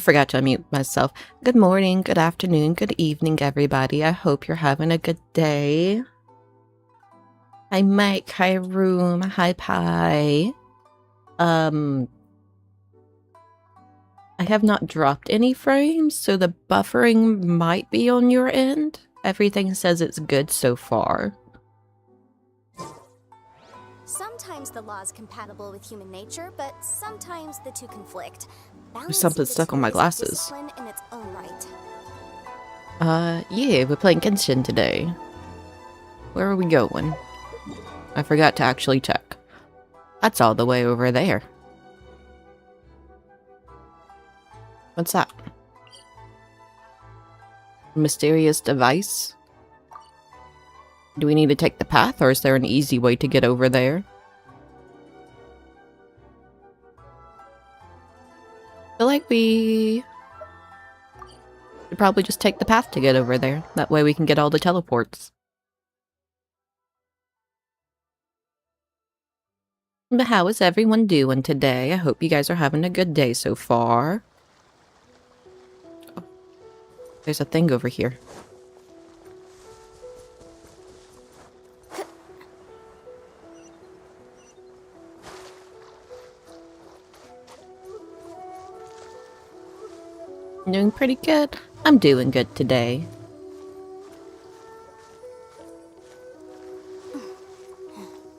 forgot to unmute myself. Good morning, good afternoon, good evening, everybody. I hope you're having a good day. Hi, Mike. Hi, Room. Hi, Pie. I have not dropped any frames, so the buffering might be on your end. Everything says it's good so far. Sometimes the law is compatible with human nature, but sometimes the two conflict. There's something stuck on my glasses. In its own right. Yeah, we're playing Genshin today. Where are we going? I forgot to actually check. That's all the way over there. What's that? Mysterious device? Do we need to take the path, or is there an easy way to get over there? I feel like we should probably just take the path to get over there. That way we can get all the teleports. But how is everyone doing today? I hope you guys are having a good day so far. Oh, there's a thing over here. Doing pretty good. I'm doing good today.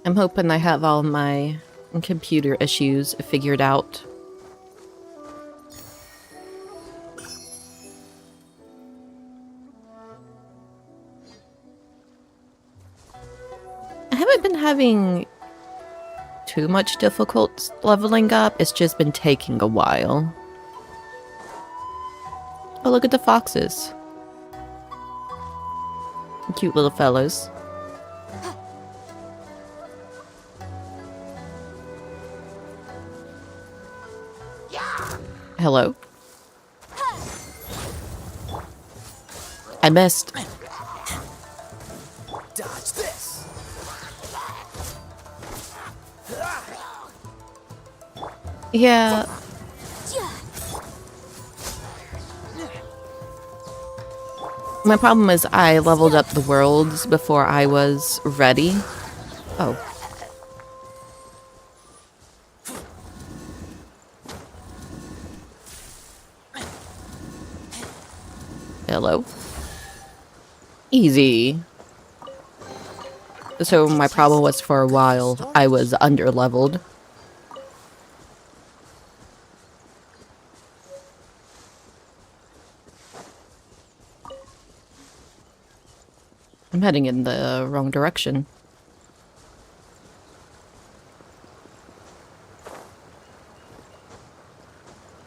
I'm hoping I have all my computer issues figured out. I haven't been having too much difficulty leveling up. It's just been taking a while. Oh, look at the foxes. Cute little fellows. Hello? I missed. Dodge this. Yeah. My problem is I leveled up the worlds before I was ready. Oh. Hello. Easy. So my problem was for a while I was under-leveled. I'm heading in the wrong direction.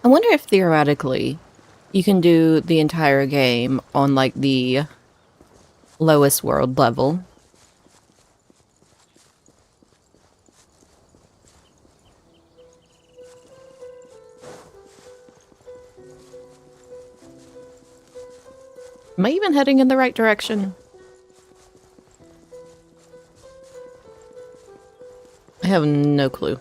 I wonder if theoretically you can do the entire game on like the lowest world level. Am I even heading in the right direction? I have no clue.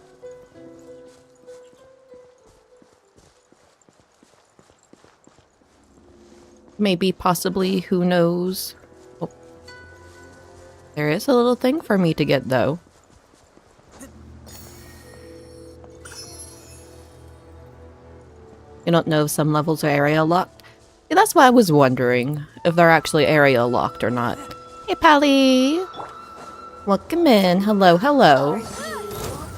Maybe, possibly, who knows? Oh. There is a little thing for me to get, though. You don't know if some levels are area locked? Yeah, that's why I was wondering if they're actually area locked or not. Hey, Pally! Welcome in. Hello, hello.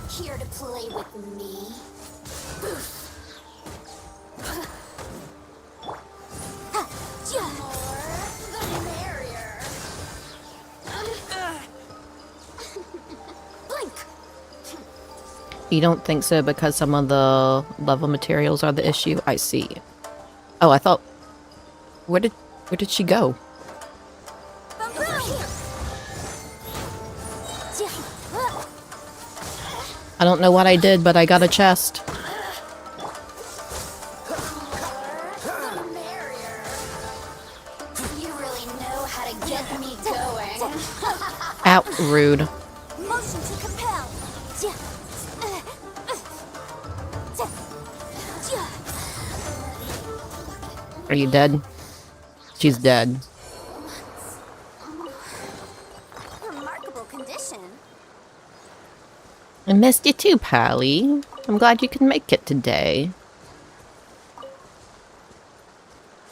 Here to play with me? The merrier. Blink. You don't think so because some of the level materials are the issue? I see. Oh, I thought... Where did she go? I don't know what I did, but I got a chest. You really know how to get me going. Ow, rude. Motion to compel. Are you dead? She's dead. Remarkable condition. I missed you too, Pally. I'm glad you can make it today.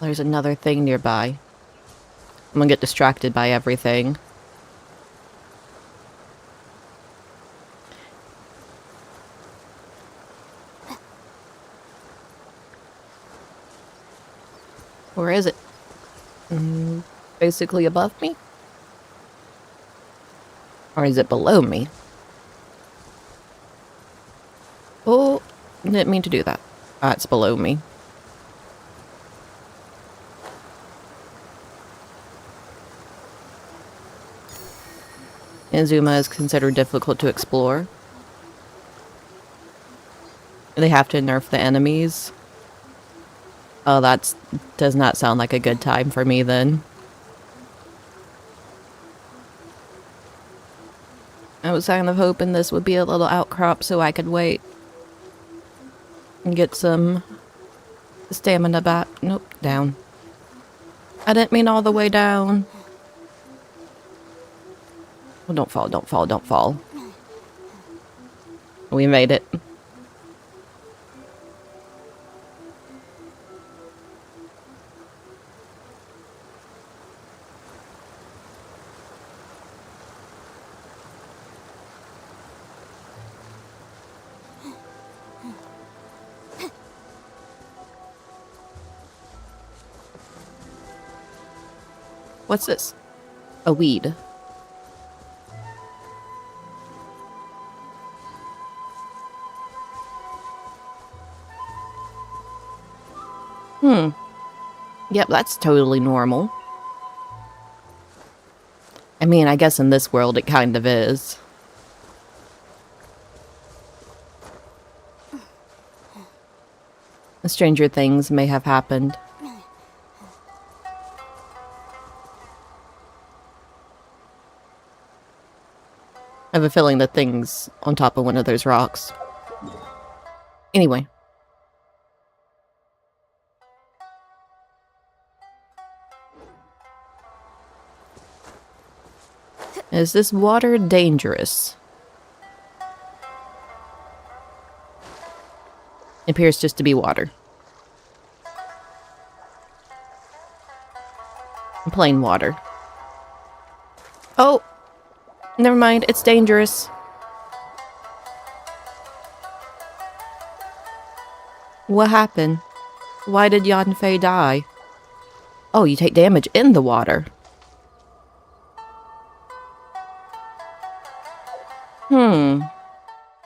There's another thing nearby. I'm gonna get distracted by everything. Where is it? Basically above me? Or is it below me? Oh, didn't mean to do that. It's below me. Inzuma is considered difficult to explore. They have to nerf the enemies. Oh, that does not sound like a good time for me then. I was kind of hoping this would be a little outcrop so I could wait and get some stamina back. Nope, down. I didn't mean all the way down. Well, don't fall, don't fall, don't fall. We made it. What's this? A weed. Yep, that's totally normal. I mean, I guess in this world it kind of is. Stranger things may have happened. I have a feeling that thing's on top of one of those rocks. Anyway. Is this water dangerous? It appears just to be water. Plain water. Oh! Never mind, it's dangerous. What happened? Why did Yanfei die? Oh, you take damage in the water.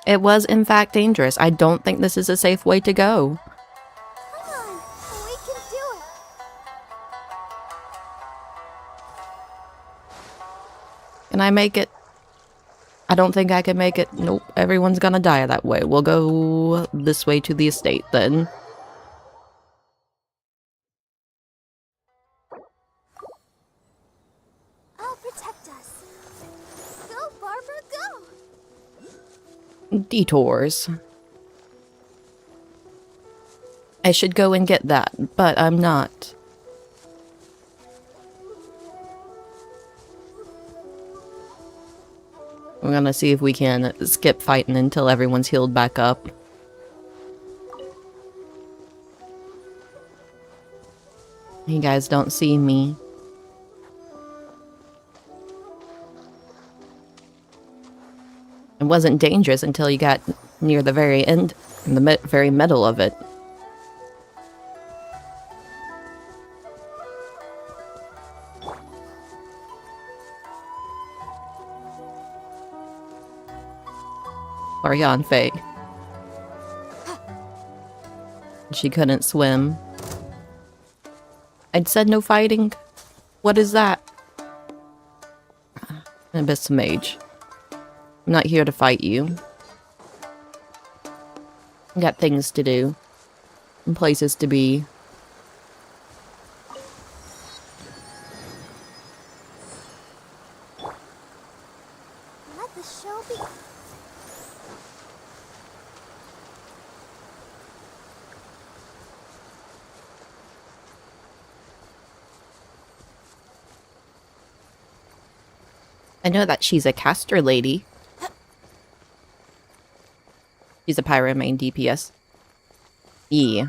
It was in fact dangerous. I don't think this is a safe way to go. Come on, we can do it. Can I make it? I don't think I can make it. Nope, everyone's gonna die that way. We'll go this way to the estate then. I'll protect us. Go, Barbara, go! Detours. I should go and get that, but I'm not. We're gonna see if we can skip fighting until everyone's healed back up. You guys don't see me. It wasn't dangerous until you got near the very end, in the very middle of it. Or Yanfei. She couldn't swim. I'd said no fighting. What is that? Abyss Mage. I'm not here to fight you. I got things to do. And places to be. Let the show be. I know that she's a caster lady. She's a pyro main DPS. Yeah.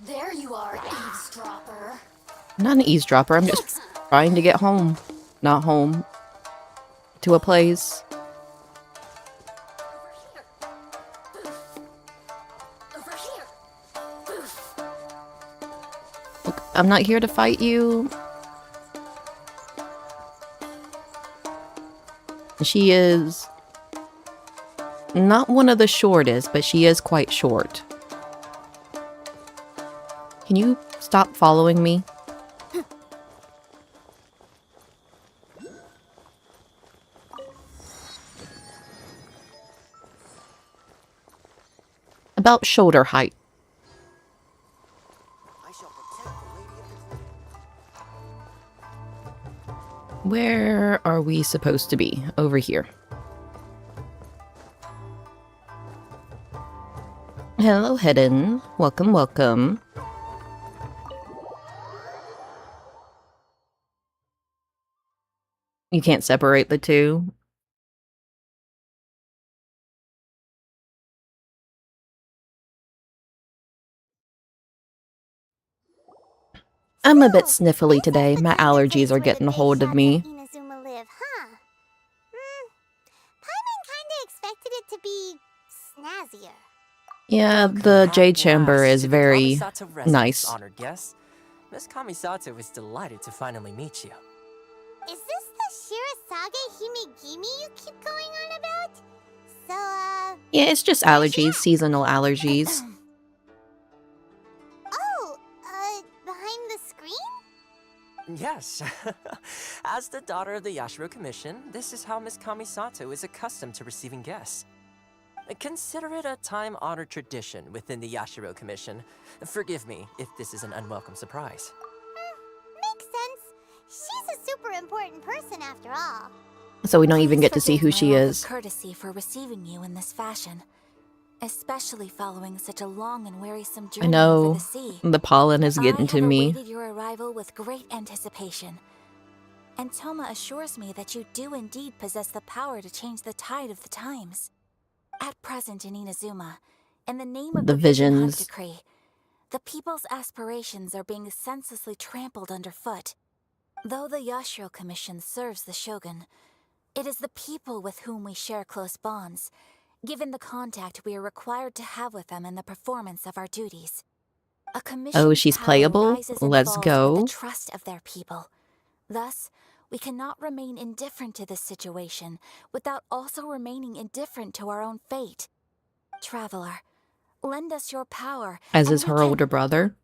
There you are, eavesdropper. I'm not an eavesdropper, I'm just trying to get home. Not home. To a place. Look, I'm not here to fight you. She is not one of the shortest, but she is quite short. Can you stop following me? About shoulder height. Where are we supposed to be? Over here. Hello, Hidden. Welcome, welcome. You can't separate the two. I'm a bit sniffly today. My allergies are getting a hold of me. Inazuma live, huh? Paimon kinda expected it to be snazzier. Yeah, the Jade Chamber is very nice. Honored guest. Miss Kamisato is delighted to finally meet you. Is this the Shirasage Himegimi you keep going on about? So, Yeah, it's just allergies, seasonal allergies. Oh, behind the screen? Yes. As the daughter of the Yashiro Commission, this is how Miss Kamisato is accustomed to receiving guests. Consider it a time-honored tradition within the Yashiro Commission. Forgive me if this is an unwelcome surprise. Makes sense. She's a super important person after all. So we don't even get to see who she is. Courtesy for receiving you in this fashion, especially following such a long and wearisome journey I know. over the sea. The pollen is getting to me. I have awaited your arrival with great anticipation. And Toma assures me that you do indeed possess the power to change the tide of the times. At present in Inazuma, in the name of The the Vision Hunt visions. Decree, the people's aspirations are being senselessly trampled underfoot. Though the Yashiro Commission serves the Shogun, it is the people with whom we share close bonds, given the contact we are required to have with them in the performance of our duties. A commission Oh, she's power playable? rises and Let's falls go. with the trust of their people. Thus, we cannot remain indifferent to this situation without also remaining indifferent to our own fate. Traveler, lend us your power. As and is we her can- older brother.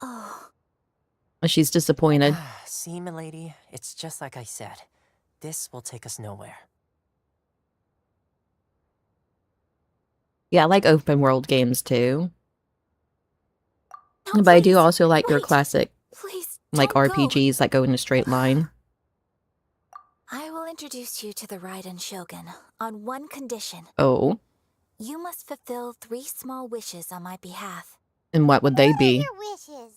Oh, She's disappointed. See, milady, it's just like I said. This will take us nowhere. Yeah, I like open world games too. no, But I do please, also like your wait. classic, Please, like don't go. RPGs that go in a straight line. I will introduce you to the Raiden Shogun on one condition. Oh, You must fulfill 3 small wishes on my behalf. and what would they What are be? your wishes?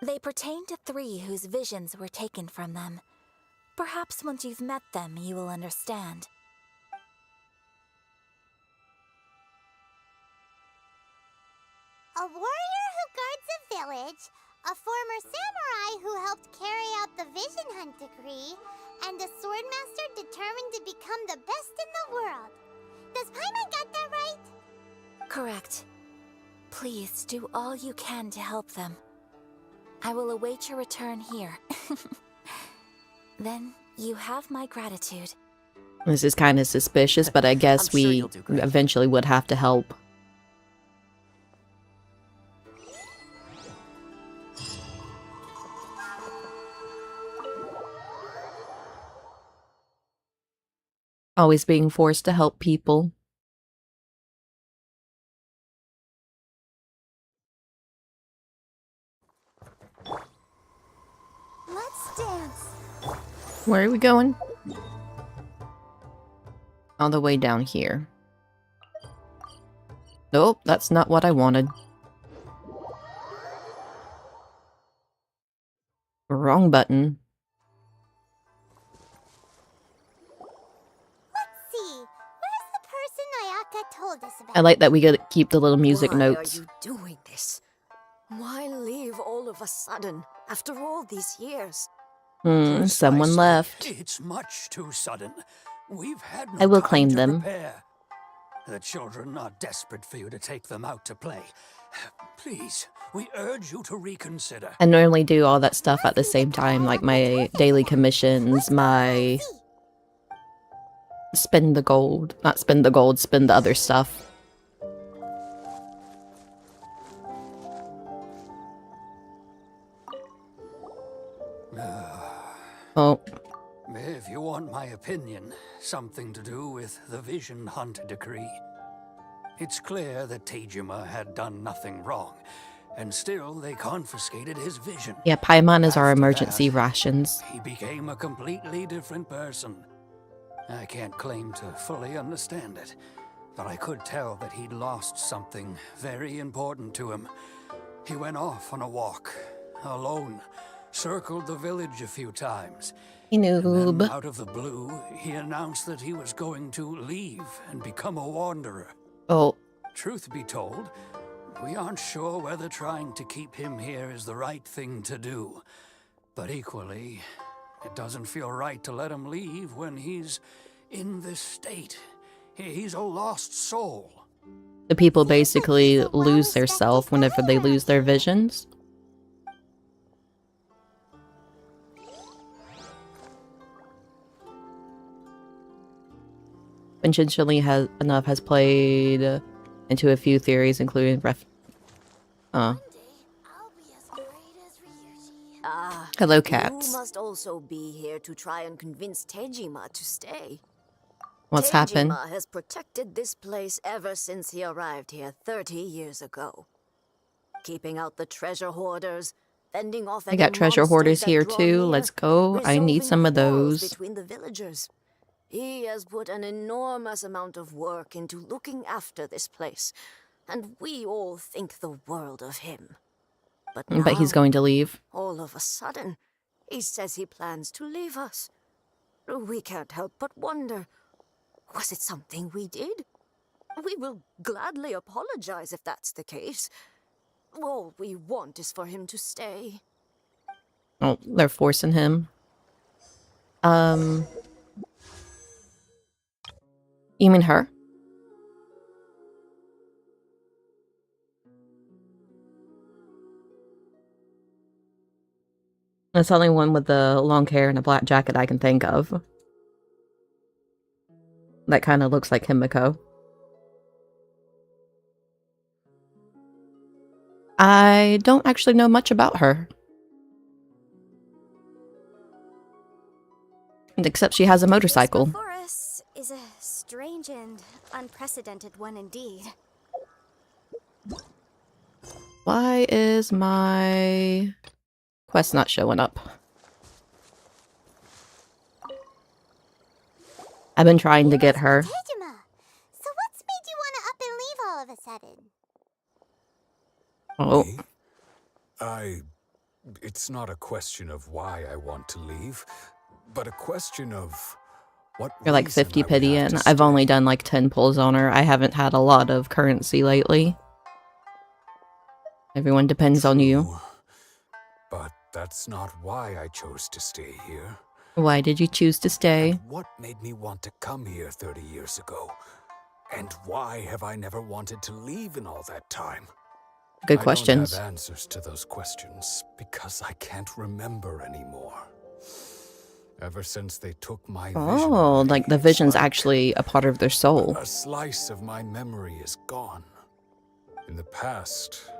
They pertain to 3 whose visions were taken from them. Perhaps once you've met them, you will understand. A warrior who guards a village, a former samurai who helped carry out the Vision Hunt Decree, and a swordmaster determined to become the best in the world. Does Paimon get that right? Correct. Please do all you can to help them. I will await your return here. Then you have my gratitude. This is kind of suspicious, but I guess I'm sure we you'll do great. eventually would have to help. Always being forced to help people. Let's dance. Where are we going? All the way down here. Nope, that's not what I wanted. Wrong button. Let's see. Where's the person Ayaka told us about? I like that we get to keep the little music Why notes. are you doing this? Why leave all of a sudden, after all these years? Someone Precisely. left. It's much too sudden. We've had no I will time claim to them. prepare. The children are desperate for you to take them out to play. Please, we urge you to reconsider. I normally do all that stuff at the same time, like my daily commissions, my spend the gold. Not spend the gold, spend the other stuff. Oh, If you want my opinion, something to do with the Vision Hunt decree. It's clear that Tejima had done nothing wrong, and still they confiscated his vision. yeah, Paimon is our After emergency that, rations. He became a completely different person. I can't claim to fully understand it, but I could tell that he'd lost something very important to him. He went off on a walk, alone, circled the village a few times. And then, Noob. out of the blue, he announced that he was going to leave and become a wanderer. Oh, Truth be told, we aren't sure whether trying to keep him here is the right thing to do. But equally, it doesn't feel right to let him leave when he's in this state. He's a lost soul. the people basically lose their self whenever they lose their visions. Intentionally has played into a few theories, including hello, cats. You must also be here to try and convince Tejima to stay. What's happened? Tejima has protected this place ever since he arrived here 30 years ago. Keeping out the treasure hoarders, fending off I any got treasure monsters hoarders that here draw too. near, Let's go. I need some of resolving quarrels those. between the villagers. He has put an enormous amount of work into looking after this place, and we all think the world of him. But now, But he's going to leave. all of a sudden, he says he plans to leave us. We can't help but wonder, was it something we did? We will gladly apologize if that's the case. All we want is for him to stay. Oh, they're forcing him. You mean her? That's the only one with the long hair and a black jacket I can think of. That kind of looks like Himiko. I don't actually know much about her. Except she has a motorcycle. This before us is a strange and unprecedented one indeed. Why is my quest not showing up? I've been trying to get her. Tejima, so what's made you want to up and leave all of a sudden? Oh, Me? It's not a question of why I want to leave, but a question of what you're like reason 50 I would pity have in. to I've only stay. done like 10 pulls on her. I haven't had a lot of currency lately. Everyone depends on you. True, but that's not why I chose to stay here. Why did you choose to stay? And what made me want to come here 30 years ago? And why have I never wanted to leave in all that time? Good I questions. don't have answers to those questions because I can't remember anymore. Ever since they took my vision Oh, away, like the it's vision's like actually a part of their soul. a slice of my memory is gone. In the past,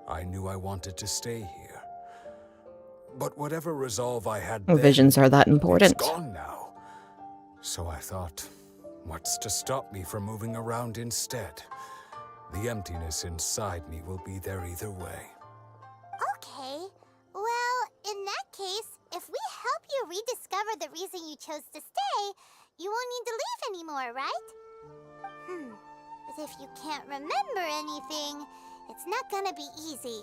I knew I wanted to stay here. But whatever resolve I had then, Visions are that important. it's gone now. So I thought, what's to stop me from moving around instead? The emptiness inside me will be there either way. Okay, well, in that case, if we help you rediscover the reason you chose to stay, you won't need to leave anymore, right? if you can't remember anything, it's not gonna be easy.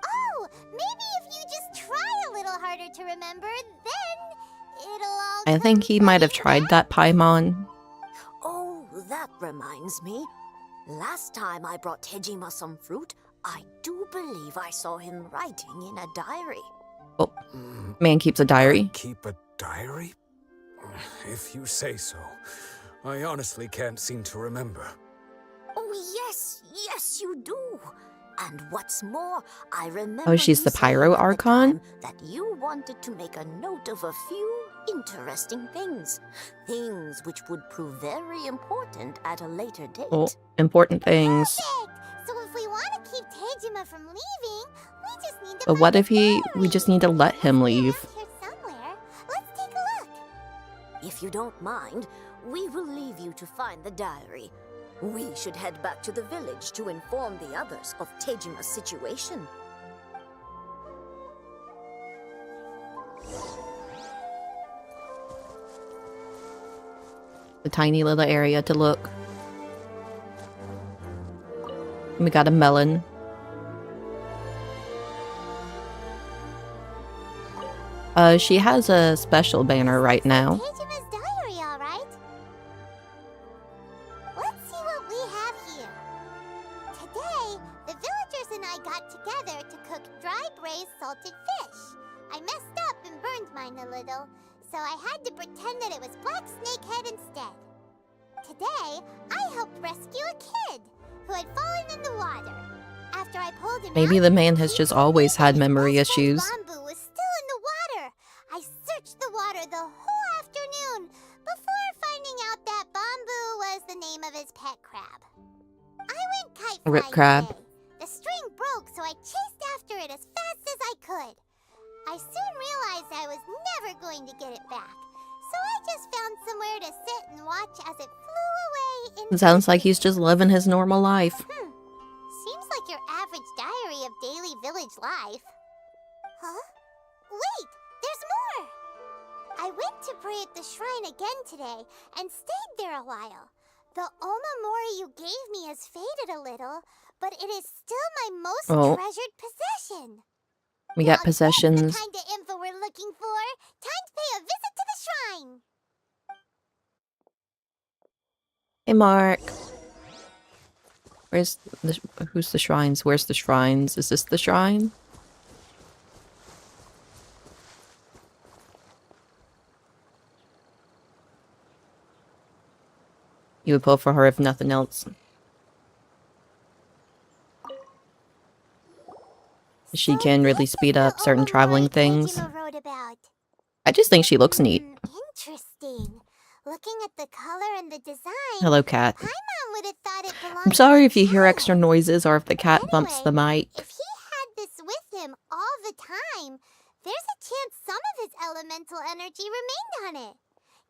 Oh, maybe if you just try a little harder to remember, then it'll all I think he might have tried that Paimon. Oh, that reminds me. Last time I brought Tejima some fruit, I do believe I saw him writing in a diary. Oh, man keeps a diary. Keep a diary? If you say so. I honestly can't seem to remember. Oh, yes, you do. And what's more, I remember. Oh, she's you the saying Pyro at the Archon? time that you wanted to make a note of a few interesting things. Things which would prove very important at a later date. Oh, important things. perfect! So if we want to keep Tejima from leaving, we just need to But find what the if we diary. just need to let him leave? Around here somewhere. Let's take a look. If you don't mind, we will leave you to find the diary. We should head back to the village to inform the others of Tejima's situation. The tiny little area to look. We got a melon. She has a special banner right now. Tejima's diary, all right. Let's see what we have here. Today, the villagers and I got together to cook dry braised salted fish. I messed up and burned mine a little, so I had to pretend that it was black snakehead instead. Today, I helped rescue a kid who had fallen in the water. After I pulled him Maybe out, the man has he just told me always that had his memory best friend issues. Bamboo was still in the water. I searched the water the whole afternoon before finding out that Bamboo was the name of his pet crab. I went kite Rip flying crab. today. The string broke, so I chased after it as fast as I could. I soon realized I was never going to get it back, so I just found somewhere to sit and watch as it flew away into Sounds like the he's just living his normal life. Seems like your average diary of daily village life. Huh? Wait, there's more! I went to pray at the shrine again today and stayed there a while. The Omamori you gave me has faded a little, but it is still my most Oh. treasured possession. We Now got possessions. that's the kind of info we're looking for. Time to pay a visit to the shrine. Hey, Mark. Who's the shrines? Where's the shrines? Is this the shrine? You would pull for her if nothing else. She can really speed up certain traveling things. Tejima wrote about. I just think she looks neat. Interesting. Looking at the color and the design, Hello, cat. Paimon would have thought it belonged I'm sorry to if you hear Chad. extra noises or if the cat bumps the mic. If he had this with him all the time, there's a chance some of his elemental energy remained on it.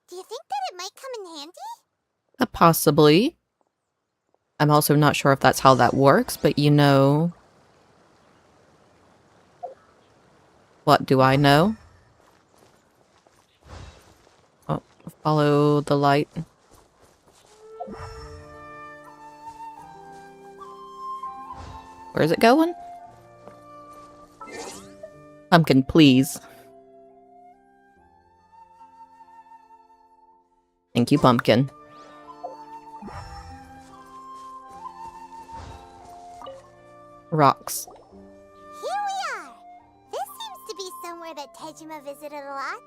Do you think that it might come in handy? Possibly. I'm also not sure if that's how that works, but you know... What do I know? Oh, follow the light. Where's it going? Pumpkin, please. Thank you, Pumpkin. Rocks. Here we are. This seems to be somewhere that Tejima visited a lot.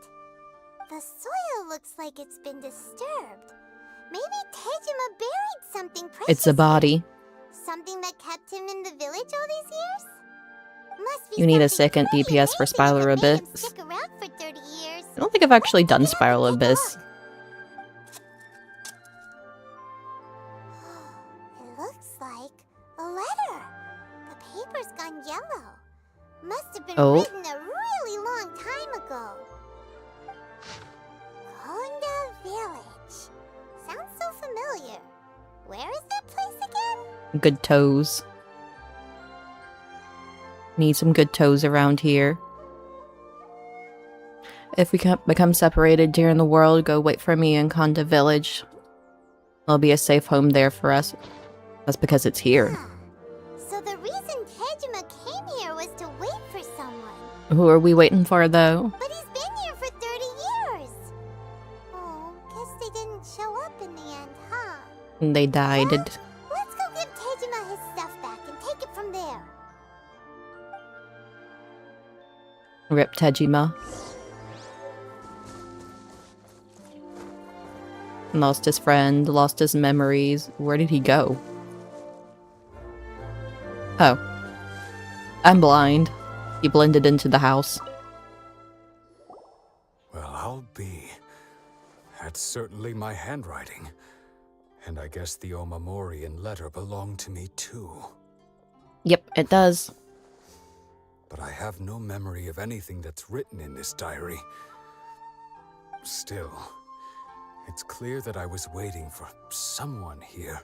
The soil looks like it's been disturbed. Maybe Tejima buried something precious. It's a body. here. Something that kept him in the village all these years? Must be You need a something second pretty DPS for amazing Spiral that made him Abyss. stick around for 30 years. I don't think I've actually done Let's get up Spiral and take a Abyss. look. It looks like a letter. The paper's gone yellow. Must have been Oh. written a really long time ago. Konda Village. Sounds so familiar. Where is that place again? Good toes. Need some good toes around here. If we can't become separated during the world, go wait for me in Konda Village. There'll be a safe home there for us. That's because it's here. So the reason Tejima came here was to wait for someone. Who are we waiting for, though? But he's been here for 30 years. Oh, guess they didn't show up in the end, huh? They died. Well, let's go give Tejima his stuff back and take it from there. Rip Tejima. Lost his friend, lost his memories. Where did he go? Oh. I'm blind. He blended into the house. Well, I'll be. That's certainly my handwriting. And I guess the Omamorian letter belonged to me too. Yep, it does. But I have no memory of anything that's written in this diary. Still, it's clear that I was waiting for someone here,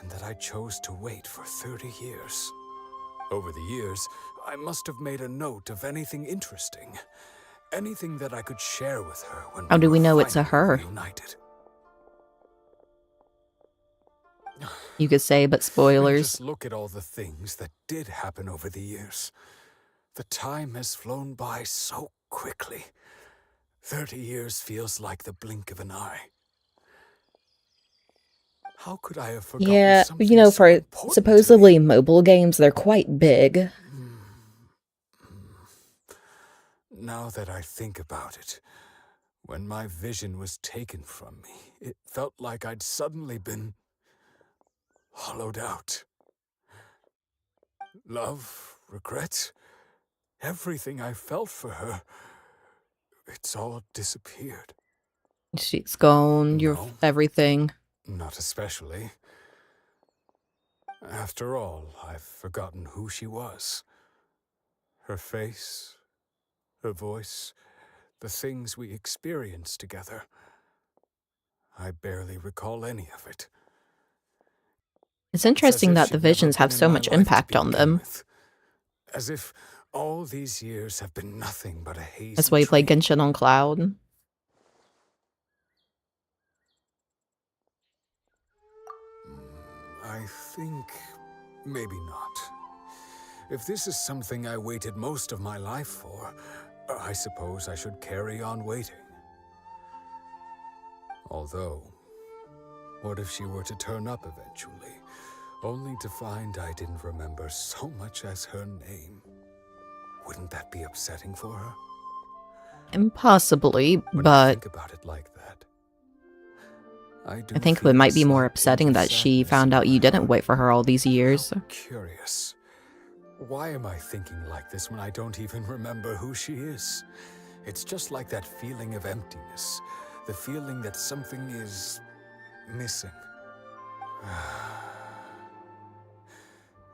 and that I chose to wait for 30 years. Over the years, I must have made a note of anything interesting. Anything that I could share with her when How do we were know it's a finally her? reunited. You could say, but And spoilers. just look at all the things that did happen over the years. The time has flown by so quickly. 30 years feels like the blink of an eye. How could I have forgotten Yeah, something you know, so for important to supposedly me? mobile games, they're quite big. Now that I think about it, when my vision was taken from me, it felt like I'd suddenly been hollowed out. Love, regret, everything I felt for her, it's all disappeared. She's gone, your No. everything. Not especially. After all, I've forgotten who she was. Her face, her voice, the things we experienced together. I barely recall any of it. It's It's as interesting if that the she'd never visions been have in so my much life to impact on begin them. with. As if all these years have been nothing but a hazy That's why you play dream. Genshin on Cloud. I think maybe not. If this is something I waited most of my life for, I suppose I should carry on waiting. Although, what if she were to turn up eventually, only to find I didn't remember so much as her name? Wouldn't that be upsetting for her? Impossibly, When I but think about it like that, I do I think feel it a might be more slight upsetting pinch of that she sadness found in out you my didn't heart. wait for her all these years. How curious. Why am I thinking like this when I don't even remember who she is? It's just like that feeling of emptiness. The feeling that something is missing.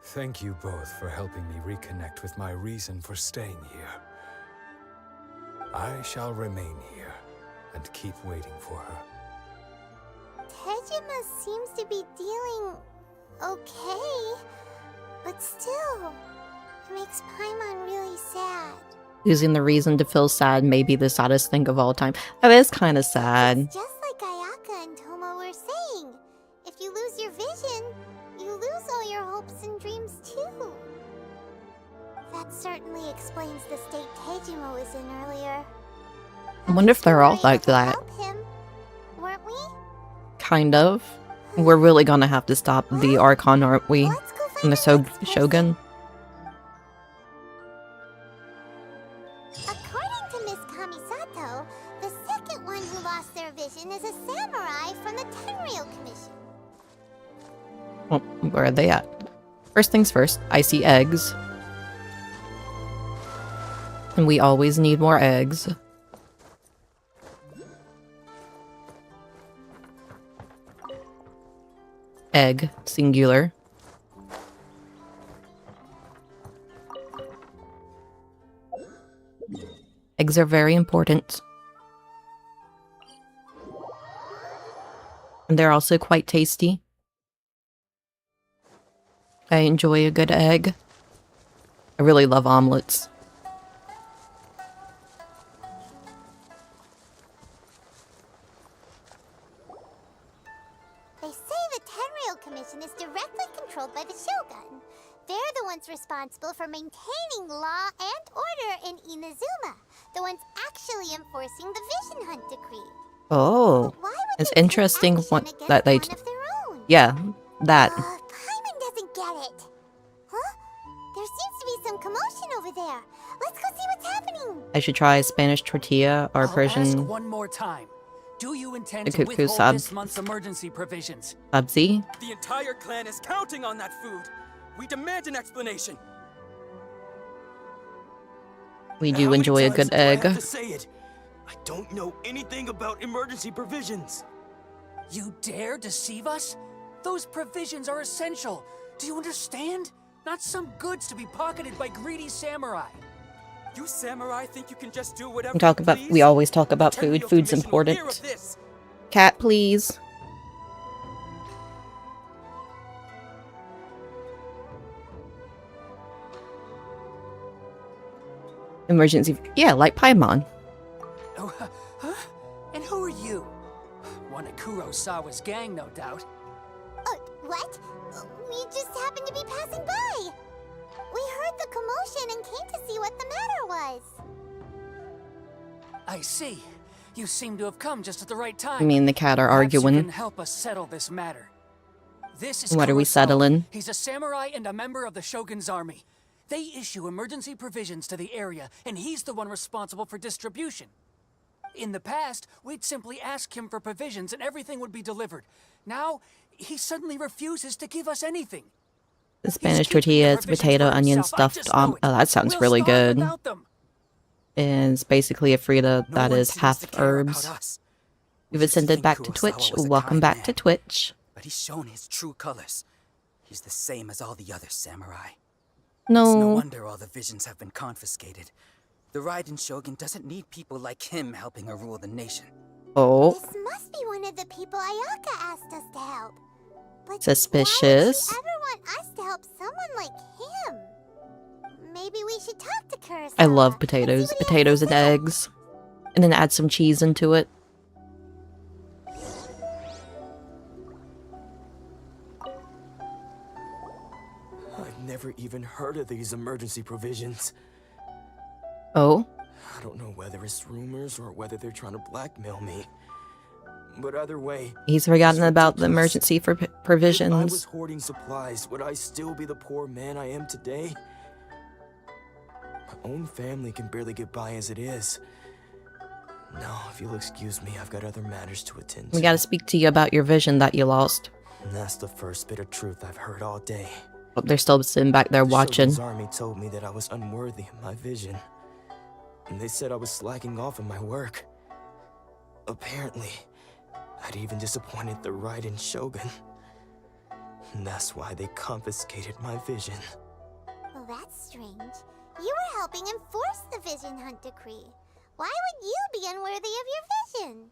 Thank you both for helping me reconnect with my reason for staying here. I shall remain here and keep waiting for her. Tejima seems to be dealing okay, but still, it makes Paimon really sad. Losing the reason to feel sad may be the saddest thing of all time. That is kind of sad. It's just like Ayaka and Toma were saying. If you lose your vision, you lose all your hopes and dreams too. That certainly explains the state Tejima was in earlier. I wonder if they're all We were able like to that. help him, weren't we? Kind of. We're really gonna have to stop the Archon, aren't we? Let's go find And the the next person. Shogun. According to Miss Kamisato, the second one who lost their vision is a samurai from the Tenryou Commission. Well, where are they at? First things first, I see eggs. And we always need more eggs. Egg, singular. Eggs are very important. And they're also quite tasty. I enjoy a good egg. I really love omelets. They're the ones responsible for maintaining law and order in Inazuma. The ones actually enforcing the Vision Hunt decree. Oh, Why would it's they take interesting action what against that they. one of their own? Yeah, that. Paimon doesn't get it. Huh? There seems to be some commotion over there. Let's go see what's happening. I should try Spanish tortilla or I'll ask Persian one more time. Do you intend the to cuckoo withhold sub. this month's emergency provisions? Subsy. The entire clan is counting on that food. We demand an explanation. We How do many enjoy a times good do I have egg. to say it? I don't know anything about emergency provisions. You dare deceive us? Those provisions are essential. Do you understand? Not some goods to be pocketed by greedy samurai. You samurai think you can just do whatever We talk you about. please? We always talk about Tell food. your Food's commission will hear important. of this. Cat, please. Emergency. Yeah, like Paimon. Oh, huh? And who are you? One of Kurosawa's gang, no doubt. What? We just happened to be passing by. We heard the commotion and came to see what the matter was. I see. You seem to have come just at the right time. Me and the cat are Perhaps you arguing. can help us settle this matter. This is What are we Kurosawa. settling? He's a samurai and a member of the Shogun's army. They issue emergency provisions to the area, and he's the one responsible for distribution. In the past, we'd simply ask him for provisions and everything would be delivered. Now, he suddenly refuses to give us anything. The Spanish tortillas, potato, onion, stuffed. Oh, that sounds really good. It's basically a Frita No that one is seems half to care about herbs. us. You've We used to ascended think back to Kurosawa Twitch. was a Welcome kind back man, to Twitch. But he's shown his true colors. He's the same as all the other samurai. It's no No. wonder all the visions have been confiscated. The Raiden Shogun doesn't need people like him helping her rule the nation. Oh, This must be one of the people Ayaka asked us to help. But suspicious. why would she ever want us to help someone like him? Maybe we should talk to Kurosawa. I love and potatoes. see what he has Potatoes to and say. eggs. And then add some cheese into it. I've never even heard of these emergency provisions. Oh, I don't know whether it's rumors or whether they're trying to blackmail me. But either way, he's forgotten it's about the ridiculous. emergency for If I was provisions. hoarding supplies, would I still be the poor man I am today? My own family can barely get by as it is. No, if you'll excuse me, I've got other matters to attend to. We gotta speak to you about your vision that you lost. And that's the first bit of truth I've heard all day. Oh, they're still sitting back there The watching. Shogun's army told me that I was unworthy of my vision. And they said I was slacking off in my work. Apparently, I'd even disappointed the Raiden Shogun. And that's why they confiscated my vision. Well, that's strange. You were helping enforce the Vision Hunt decree. Why would you be unworthy of your vision?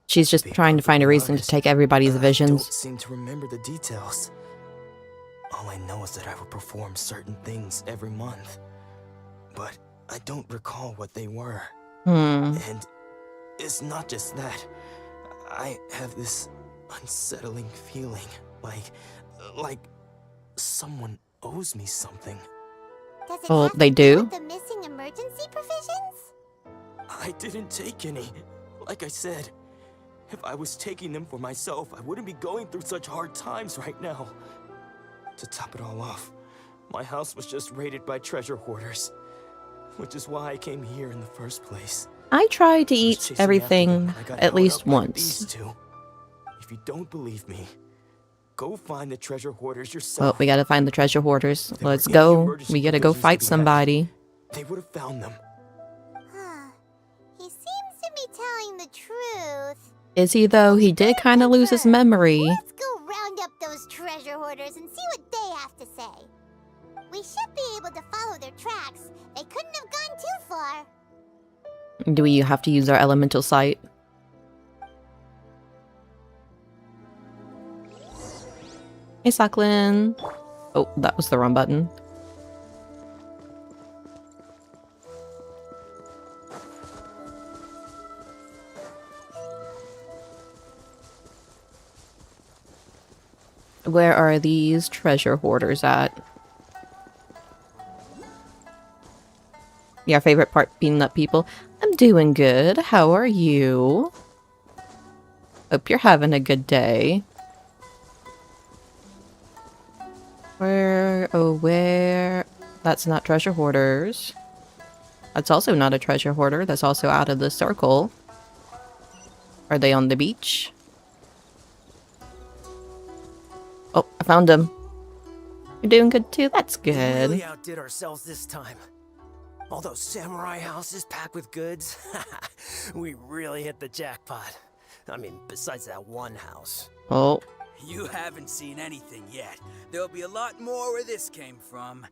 She's just trying to find a reason to take everybody's I don't visions. seem to remember the details. All I know is that I would perform certain things every month. But I don't recall what they were. Hmm. And it's not just that. I have this unsettling feeling, like someone owes me something. Does it Oh, have they to do do? with the missing emergency provisions? I didn't take any. Like I said, if I was taking them for myself, I wouldn't be going through such hard times right now. To top it all off, my house was just raided by treasure hoarders, which is why I came here in the first place. I try to I was eat chasing after everything them when I got at held least up by once. these two. If you don't believe me, go find the treasure hoarders Well, yourself. we gotta find the treasure hoarders. If there Let's were any go. emergency We gotta go provisions fight to be had, somebody. They would have found them. Huh. He seems to be telling the truth. Is he though? He did kind of lose his memory. Let's go round up those treasure hoarders and see what they have to say. We should be able to follow their tracks. They couldn't have gone too far. Do we have to use our elemental sight? Hey, Socklin. Oh, that was the wrong button. Where are these treasure hoarders at? Your favorite part, peanut people. I'm doing good. How are you? Hope you're having a good day. Where? Oh, where? That's not treasure hoarders. That's also not a treasure hoarder. That's also out of the circle. Are they on the beach? Oh, I found him. You're doing good too? That's We good. really outdid ourselves this time. All those samurai houses packed with goods. We really hit the jackpot. I mean, besides that one house. Oh, You haven't seen anything yet. There'll be a lot more where this came from.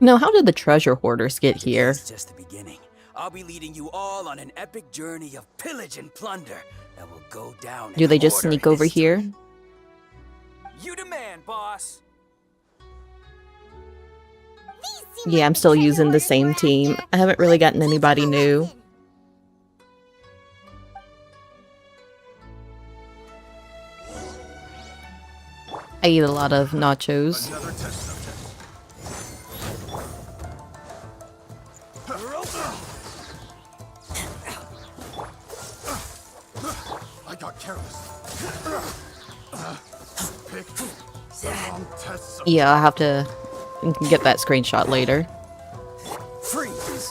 no, how did the treasure hoarders get here? It's just the beginning. I'll be leading you all on an epic journey of pillage and plunder that will go down. Do in they just order sneak over history. here? You demand, boss. These seem Yeah, like I'm the still treasure using the hoarders same we're team. after. I haven't really Let's gotten teach anybody them a new. lesson. I eat a lot of nachos. Another test subject. I got careless. Pick the wrong test subject. Yeah, I'll have to get that screenshot later. Freeze!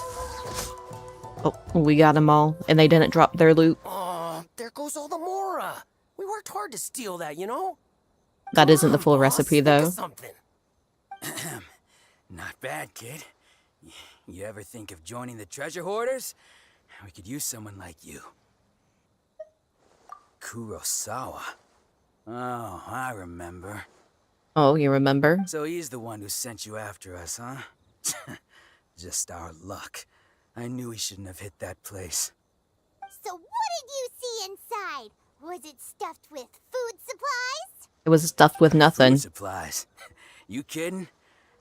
Oh, we got them all, and they didn't drop their loot. Oh, there goes all the Mora. We worked hard to steal that, you know? That isn't the Come full on, boss, recipe, think of though. something. Not bad, kid. You ever think of joining the treasure hoarders? We could use someone like you. Kurosawa. Oh, I remember. Oh, you remember? So he's the one who sent you after us, huh? Just our luck. I knew he shouldn't have hit that place. So what did you see inside? Was it stuffed with food supplies? It was stuffed with nothing. Food supplies. You kidding?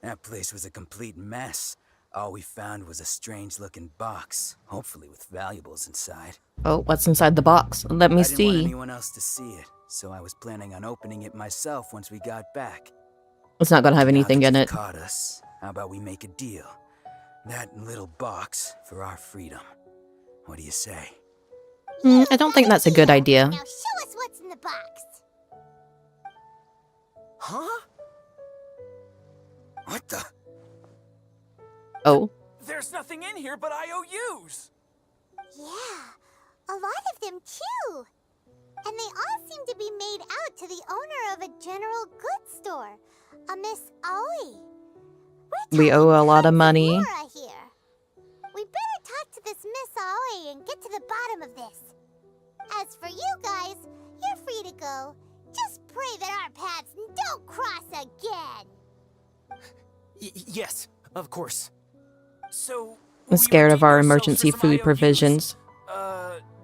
That place was a complete mess. All we found was a strange-looking box, hopefully with valuables inside. Oh, what's inside the box? Let me I didn't want see. anyone else to see it, so I was planning on opening it myself once we got back. It's not gonna have anything Now in that it. you've caught us, how about we make a deal? That little box for our freedom. What do you say? I don't think that's a good idea. Now show us what's in the box. Huh? What the? Oh, There's nothing in here but IOUs! Yeah, a lot of them too. And they all seem to be made out to the owner of a general goods store, a Miss Aoi. we owe a lot of money. Laura here. We better talk to this Miss Aoi and get to the bottom of this. As for you guys, you're free to go. Just pray that our paths don't cross again. Yes, of course. So, I'm scared of our emergency food provisions.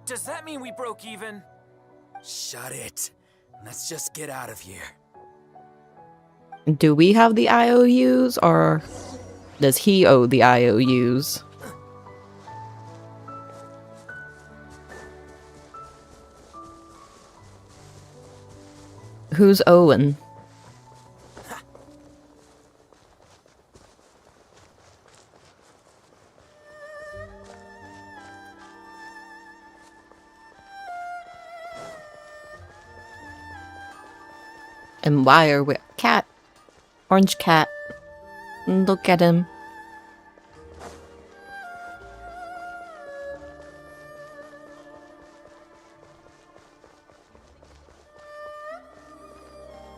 Does that mean we broke even? Shut it. Let's just get out of here. Do we have the IOUs, or does he owe the IOUs? Who's owing? And why are we... Cat. Orange cat. Look at him.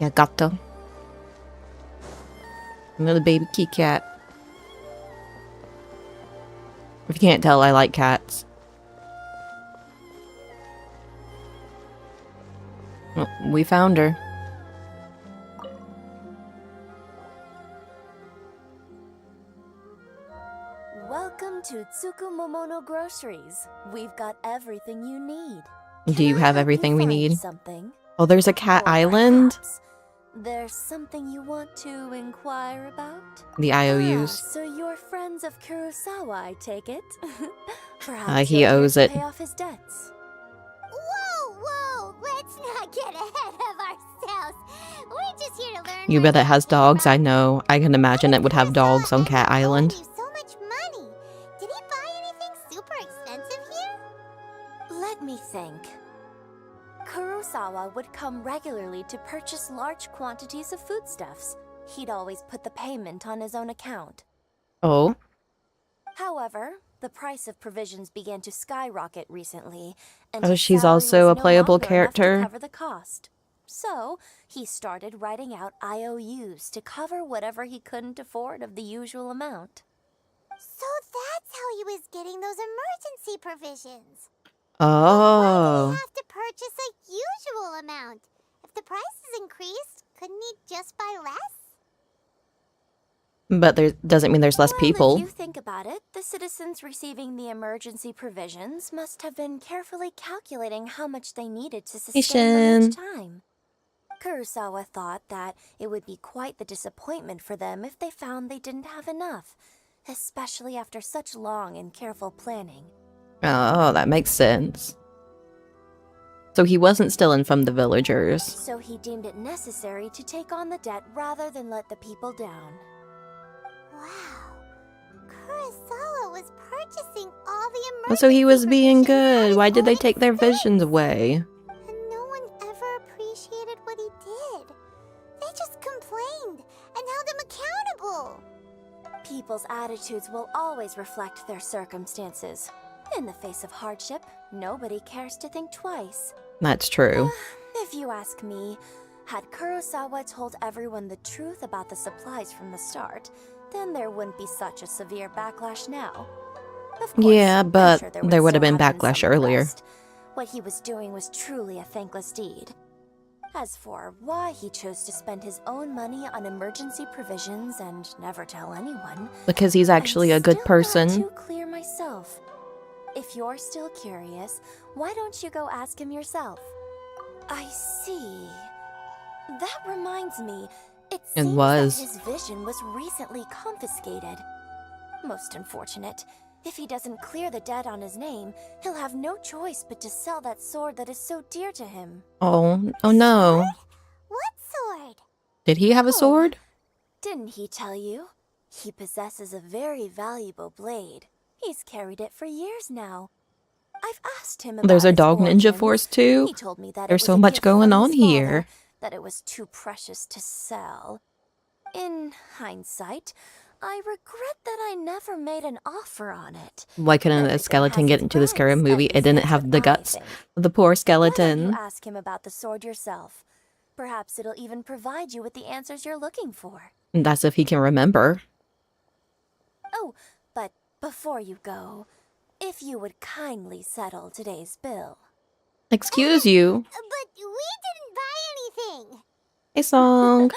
Yeah, gato. Another baby kitty cat. If you can't tell, I like cats. Oh, we found her. Welcome to Tsukumomono Groceries. We've got everything you need. Do you Can I have help everything we find need? Something? Oh, there's a cat Or island? perhaps there's something you want to inquire about? The IOUs. So you're friends of Kurosawa, I take it? Perhaps He you're here owes to it. Pay off his debts. Whoa! Let's not get ahead of ourselves. We're just here to learn. You bet it has dogs. I know. I can imagine it would have dogs on Cat Island. You so much money. Kurosawa would come regularly to purchase large quantities of foodstuffs. He'd always put the payment on his own account. Oh. However, the price of provisions began to skyrocket recently, and Oh, his she's salary also was a no playable longer enough character. to cover the cost. So, he started writing out IOUs to cover whatever he couldn't afford of the usual amount. So that's how he was getting those emergency provisions. Oh. Why did he have to purchase a usual amount? If the prices increased, couldn't he just buy less? But there doesn't mean there's less Well, people. if you think about it, the citizens receiving the emergency provisions must have been carefully calculating how much they needed to sustain them each time. Kurosawa thought that it would be quite the disappointment for them if they found they didn't have enough, especially after such long and careful planning. Oh, that makes sense. So he wasn't stealing from the villagers. So he deemed it necessary to take on the debt rather than let the people down. Wow. Kurosawa was purchasing all the emergency And so he was being provisions good. Why at did they his take their own expense. visions away? And no one ever appreciated what he did. They just complained and held him accountable. People's attitudes will always reflect their circumstances. In the face of hardship, nobody cares to think twice. That's true. If you ask me, had Kurosawa told everyone the truth about the supplies from the start, then there wouldn't be such a severe backlash now. Of course, Yeah, I'm but sure there would have been still backlash some earlier. unrest. What he was doing was truly a thankless deed. As for why he chose to spend his own money on emergency provisions and never tell anyone, Because he's actually I'm a good still person. Not too clear myself. If you're still curious, why don't you go ask him yourself? I see. That reminds me, it seems was. that his vision was recently confiscated. Most unfortunate. If he doesn't clear the debt on his name, he'll have no choice but to sell that sword that is so dear to him. Oh no. What sword? Did he have a sword? Didn't he tell you? He possesses a very valuable blade. He's carried it for years now. I've asked him about There's a its dog ninja origins. force too. He told me that There's it was so a much gift going from on his father, here. that it was too precious to sell. In hindsight, I regret that I never made an offer on it. Why couldn't a skeleton get into the scary movie? It didn't have the guts. The poor Why don't skeleton. you ask him about the sword yourself? Perhaps it'll even provide you with the answers you're looking for. That's if he can remember. Oh, but before you go, if you would kindly settle today's bill. Excuse you. But we didn't buy anything. A song.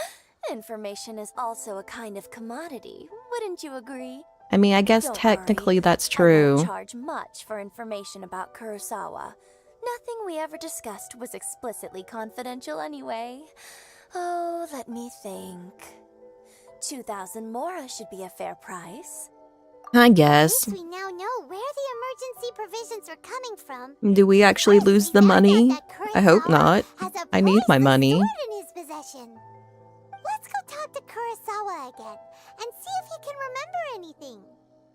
Information is also a kind of commodity, wouldn't you agree? I mean, I guess Don't technically worry, that's I won't true. charge much for information about Kurosawa. Nothing we ever discussed was explicitly confidential anyway. Oh, let me think. 2,000 mora should be a fair price. I At guess. least we now know where the emergency provisions are coming from. Do we actually Plus, lose we the found out money? that I hope Kurosawa not. has a I need my priceless money. sword in his possession. Let's go talk to Kurosawa again and see if he can remember anything.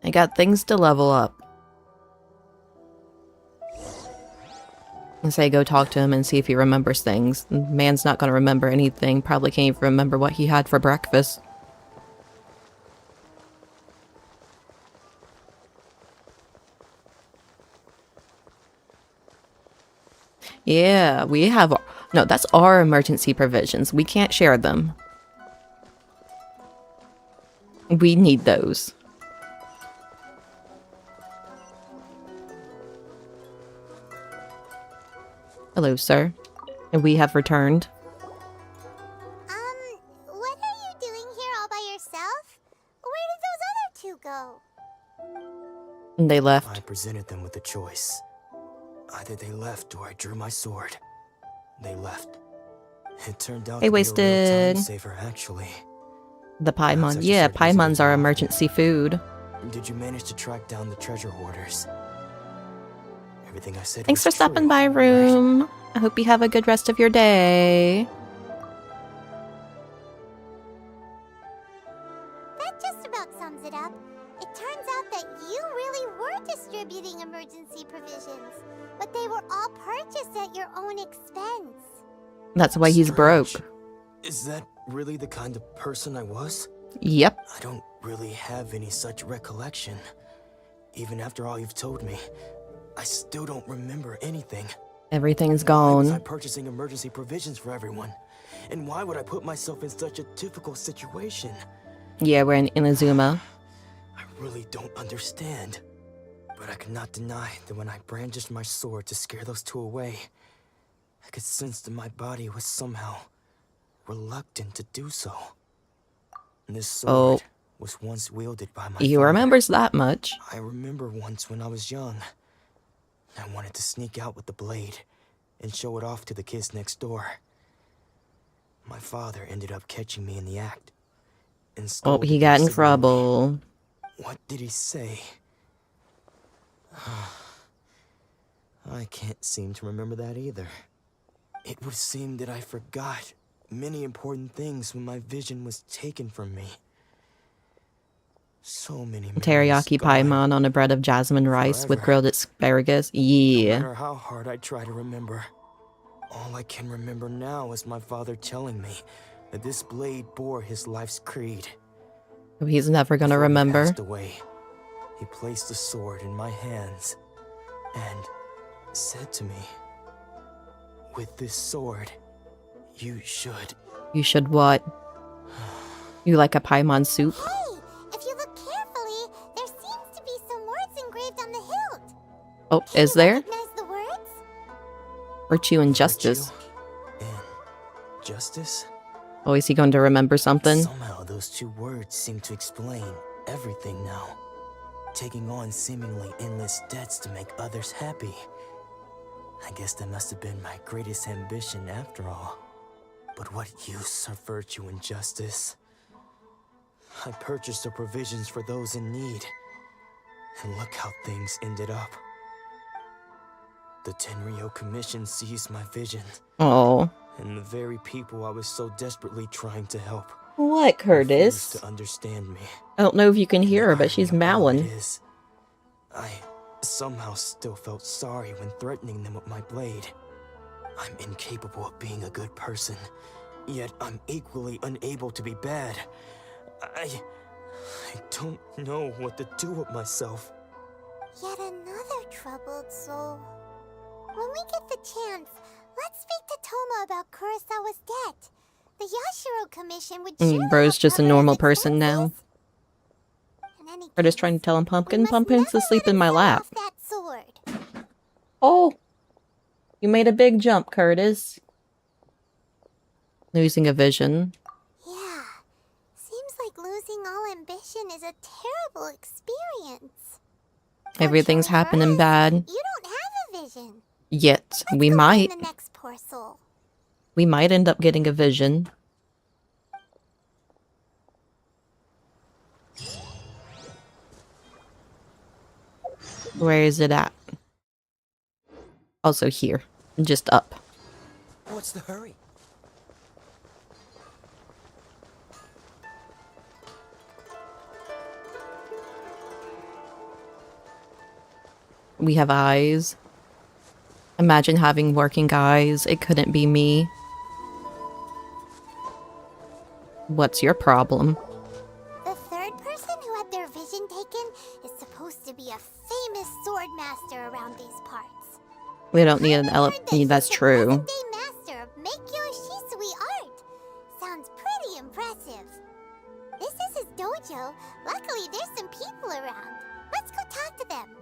I got things to level up. And say go talk to him and see if he remembers things. Man's not gonna remember anything. Probably can't even remember what he had for breakfast. Yeah, we have... No, that's our emergency provisions. We can't share them. We need those. Hello, sir. And we have returned. What are you doing here all by yourself? Where did those other two go? And they left. I presented them with a choice. Either they left or I drew my sword. They left. It turned out They to be a real wasted. time saver, actually. The Perhaps I Paimon. should Yeah, start using Paimons it are more. emergency food. Did you manage to track down the treasure hoarders? Everything I said Thanks for was stopping true, by, right? Room. I hope you have a good rest of your day. That just about sums it up. It turns out that you really were distributing emergency provisions, but they were all purchased at your own expense. That's why he's broke. Is that really the kind of person I was? Yep. I don't really have any such recollection. Even after all you've told me, I still don't remember anything. Everything's Why was I gone. purchasing emergency provisions for everyone? And why would I put myself in such a difficult situation? Yeah, we're in Inazuma. I really don't understand. But I could not deny that when I brandished my sword to scare those two away, I could sense that my body was somehow reluctant to do so. And this sword was once wielded by my He father. remembers that much. I remember once when I was young, I wanted to sneak out with the blade and show it off to the kids next door. My father ended up catching me in the act. And Oh, scolded he me got in severely. trouble. What did he say? I can't seem to remember that either. It would seem that I forgot many important things when my vision was taken from me. So many memories Teriyaki gone. paimon on a bread of jasmine rice with Forever. grilled asparagus. No Yeah. matter how hard I try to remember, all I can remember now is my father telling me that this blade bore his life's creed. He's never gonna Before he remember. passed away, he placed the sword in my hands and said to me, "With this sword, you should." You should what? You like a paimon soup? Hey, if you look carefully, there seems to be some words engraved on the hilt. Oh, Can is you there? recognize the words? Virtue and justice. Virtue and justice? Oh, is he going to remember something? Somehow those two words seem to explain everything now. Taking on seemingly endless debts to make others happy. I guess that must have been my greatest ambition after all. But what use are virtue and justice? I purchased the provisions for those in need. And look how things ended up. The Tenryo Commission seized my vision. Oh. And the very people I was so desperately trying to help What, Curtis? refused to understand me. I don't know if you can hear her, The but she's irony of all it mowing. is, I somehow still felt sorry when threatening them with my blade. I'm incapable of being a good person, yet I'm equally unable to be bad. I don't know what to do with myself. Yet another troubled soul. When we get the chance, let's speak to Toma about Kurosawa's debt. The Yashiro Commission would surely Bro's help just a cover his normal person now. expenses. In any We're just case, trying to tell him, we Pumpkin, must Pumpkin's never asleep let in him my set lap. off that sword. Oh, you made a big jump, Curtis. Losing a vision. Yeah, seems like losing all ambition is a terrible experience. Everything's Fortunately for happening us, bad. You don't have a vision. Yet, Let's we go might. find the next poor soul. We might end up getting a vision. Where is it at? Also here. Just up. What's the hurry? We have eyes. Imagine having working eyes. It couldn't be me. What's your problem? The third person who had their vision taken is supposed to be a famous sword master around these parts. We don't need an I heard that That's he's the true. present-day master of Meikyo Shisui art. Sounds pretty impressive. This is his dojo. Luckily, there's some people around. Let's go talk to them.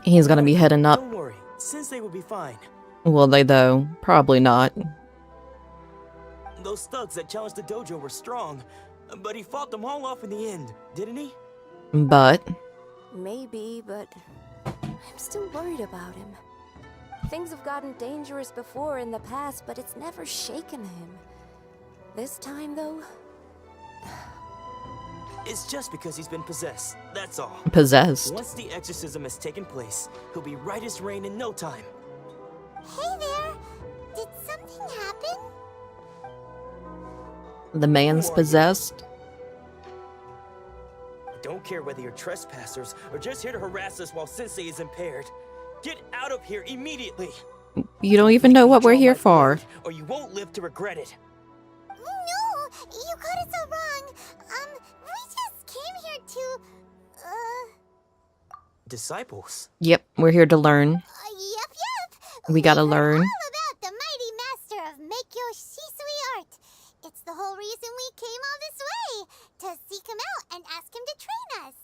He's gonna be heading up. Don't worry, Sensei will be fine. Will they though? Probably not. Those thugs that challenged the dojo were strong, but he fought them all off in the end, didn't he? But Maybe, but I'm still worried about him. Things have gotten dangerous before in the past, but it's never shaken him. This time, though, It's just because he's been possessed, that's all. possessed. Once the exorcism has taken place, he'll be right as rain in no time. Hey there! Did something happen? The man's possessed. I don't care whether you're trespassers or just here to harass us while Sensei is impaired. Get out of here immediately! You don't even know what we're here for. Or you won't live to regret it. No, you got it so wrong. We just came here to, Disciples? Yep, we're here to learn. Yep. We gotta heard learn. all about the mighty master of Make-Yo Shisui art. It's the whole reason we came all this way, to seek him out and ask him to train us.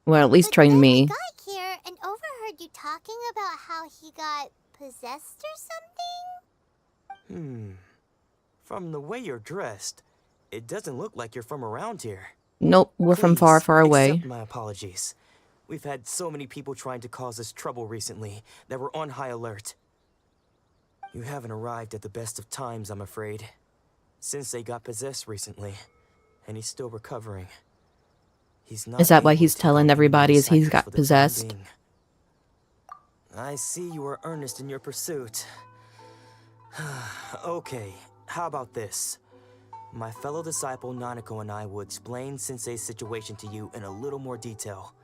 Well, at least But train then me. we got here and overheard you talking about how he got possessed or something? From the way you're dressed, it doesn't look like you're from around here. Nope, we're from far, Please, far away. accept my apologies. We've had so many people trying to cause us trouble recently that we're on high alert. You haven't arrived at the best of times, I'm afraid. Sensei got possessed recently, and he's still recovering. He's not Is that why able he's to telling accompany everybody the is he's disciples got for the time possessed? being. I see you are earnest in your pursuit. Okay, how about this? My fellow disciple Nanako and I will explain Sensei's situation to you in a little more detail.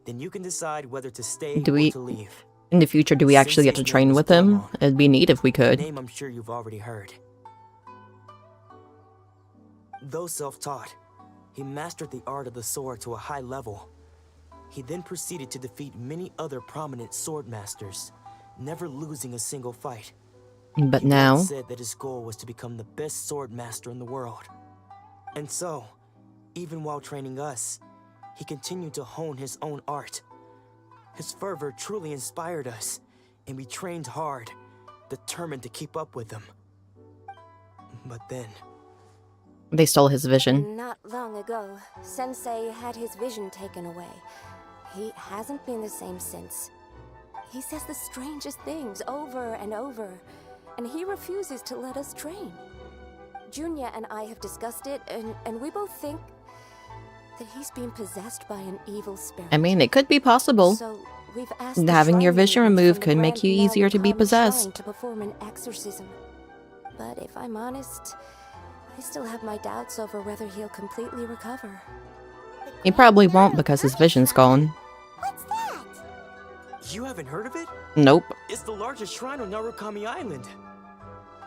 Then you can decide whether to stay or to leave. In the future, do we actually get to Sensei's train name with is him? Goemon. It'd be neat if we A could. name I'm sure you've already heard. Though self-taught, he mastered the art of the sword to a high level. He then proceeded to defeat many other prominent sword masters, never losing a single fight. But He now, once said that his goal was to become the best sword master in the world. And so, even while training us, he continued to hone his own art. His fervor truly inspired us, and we trained hard, determined to keep up with him. But then, they stole his vision. Not long ago, Sensei had his vision taken away. He hasn't been the same since. He says the strangest things over and over, and he refuses to let us train. Junya and I have discussed it, and we both think that he's being possessed by an evil spirit. I mean, it could be possible. So we've asked the Having your shrine vision leaders removed from the could make Grand you easier to be Melon possessed. Shrine to perform an exorcism. But if I'm honest, I still have my doubts over whether he'll completely recover. He probably won't because his vision's gone. What's that? you haven't heard of it? Nope. It's the largest shrine on Narukami Island.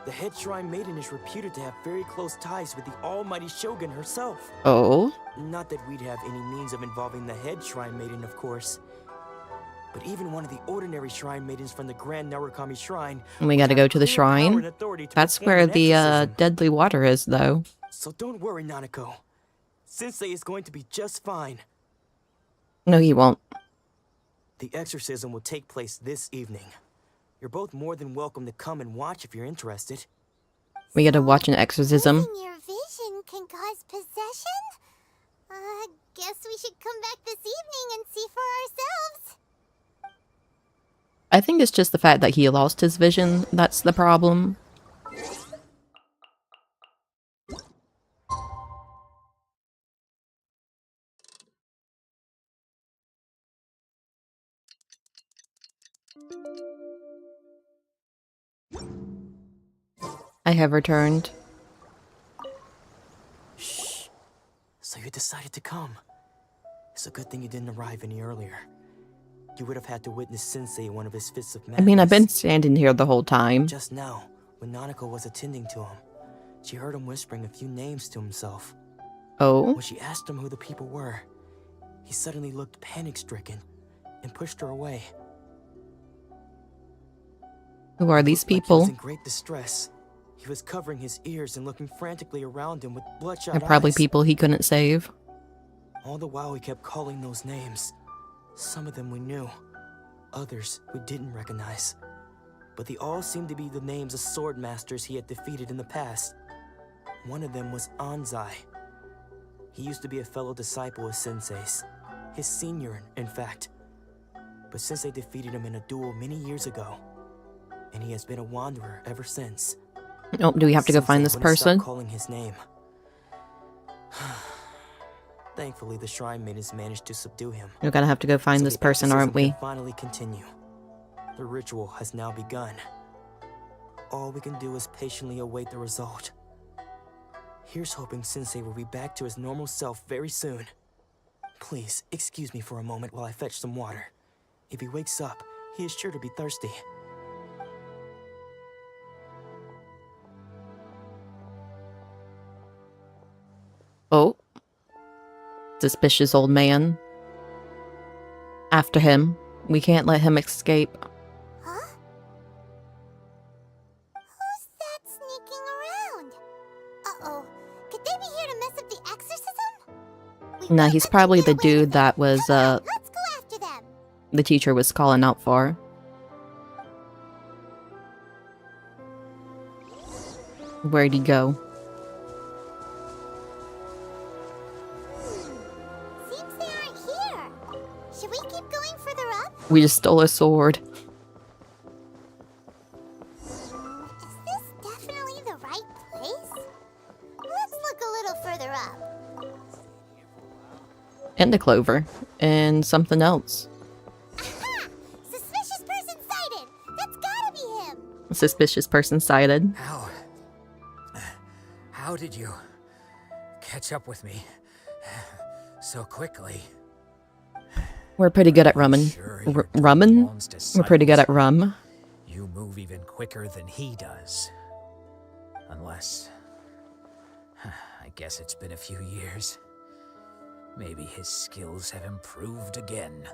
The head shrine maiden is reputed to have very close ties with the almighty shogun herself. Oh? Not that we'd have any means of involving the head shrine maiden, of course. But even one of the ordinary shrine maidens from the Grand Narukami Shrine... We gotta go to the shrine? That's where the deadly water is, though. So don't worry, Nanako. Sensei is going to be just fine. No, he won't. The exorcism will take place this evening. You're both more than welcome to come and watch if you're interested. We gotta watch an exorcism. Losing your vision can cause possession? Guess we should come back this evening and see for ourselves. I think it's just the fact that he lost his vision that's the problem. I have returned. Shh. So you decided to come. It's a good thing you didn't arrive any earlier. You would have had to witness Sensei in one of his fits of madness. I mean, I've been standing here the whole time. Just now, when Nanako was attending to him, she heard him whispering a few names to himself. Oh? When she asked him who the people were, he suddenly looked panic-stricken and pushed her away. Who are these Like he people? was in great distress. He was covering his ears and looking frantically around him with bloodshot They're probably eyes. people he couldn't save. All the while he kept calling those names. Some of them we knew, others we didn't recognize. But they all seemed to be the names of sword masters he had defeated in the past. One of them was Anzai. He used to be a fellow disciple of Sensei's, his senior, in fact. But Sensei defeated him in a duel many years ago, and he has been a wanderer ever since. Oh, do we have to go find this Sensei wouldn't stop person? calling his name. Thankfully, the shrine maidens managed to subdue him. We're gonna have to go find So this the person, exorcism aren't we? can finally continue. The ritual has now begun. All we can do is patiently await the result. Here's hoping Sensei will be back to his normal self very soon. Please, excuse me for a moment while I fetch some water. If he wakes up, he is sure to be thirsty. Suspicious old man. After him. We can't let him escape. Huh? Who's that sneaking around? Uh-oh. Could they be here to mess up the exorcism? Nah, he's probably the dude that was, Let's go after them. the teacher was calling out for. Where'd he go? Seems they aren't here. Should we keep going further up? We just stole a sword. Is this definitely the right place? Let's look a little further up. And a clover. And something else. Aha! Suspicious person sighted! That's gotta be him! A suspicious person sighted. How did you catch up with me so quickly? We're pretty good at rummin'. Rummin'? We're pretty good at rum. You move even quicker than he does. Unless... I guess it's been a few years. Maybe his skills have improved again.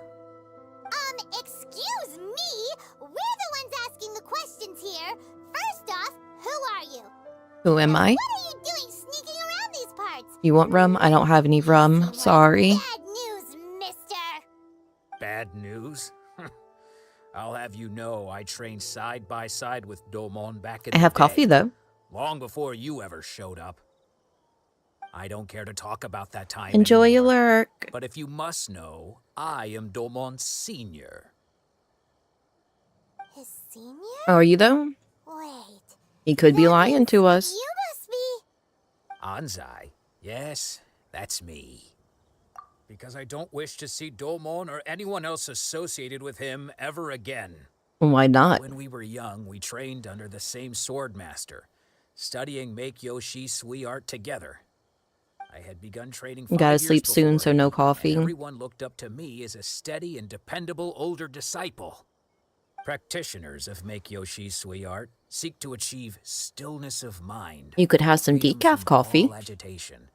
Excuse me? We're the ones asking the questions here. First off, who are you? Who am I? What are you doing sneaking around these parts? You want rum? I don't have any rum. Sorry. Bad news, mister. Bad news? I'll have you know I trained side by side with Domon back in I have coffee, though. Long before you ever showed up. I don't care to talk about that time Enjoy your anymore. lurk. But if you must know, I am Domon's senior. His senior? Oh, are you, though? Wait. He could be lying to us. You must be... Anzai? Yes, that's me. Because I don't wish to see Domon or anyone else associated with him ever again. Why not? When we were young, we trained under the same sword master, studying Make-Yoshi Sui art together. I had begun training 5 Gotta years sleep soon, before so no him, coffee. and everyone looked up to me as a steady and dependable older disciple. Practitioners of Make-Yoshi Sui art seek to achieve stillness of mind. You could have some freedom decaf from coffee. all agitation.